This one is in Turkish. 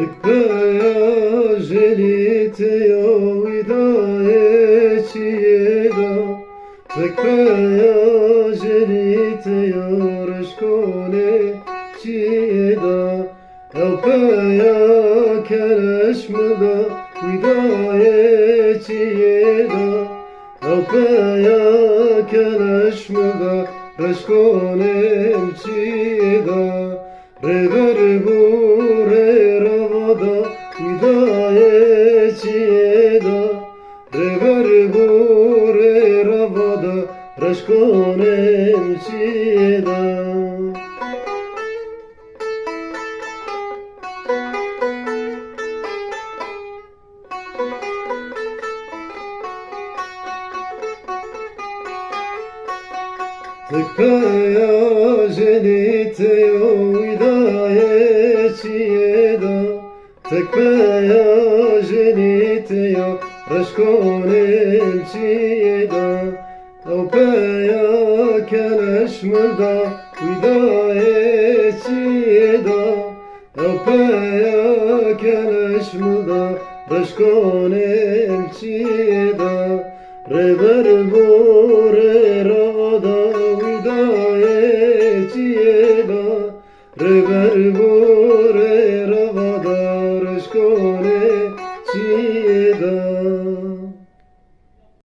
Tekpeja želite joj dajeći jedan, tekpeja želite joj škole çiğda, elpeya kereşmada vidayeći jedan, elpeya kereşmada reşkolem çiğda, rever bure ravada vidayeći jedan, rever bure ravada reşkolem çiğda. Tekpeja želite joj dajeći jedan, tekpeja želite joj reşkolem çiğda, elpeya kereşmada vidayeći jedan, elpeya kereşmada reşkolem çiğda, rever bure ravada vidayeći jedan, rever bure ravada reşkolem çiğda.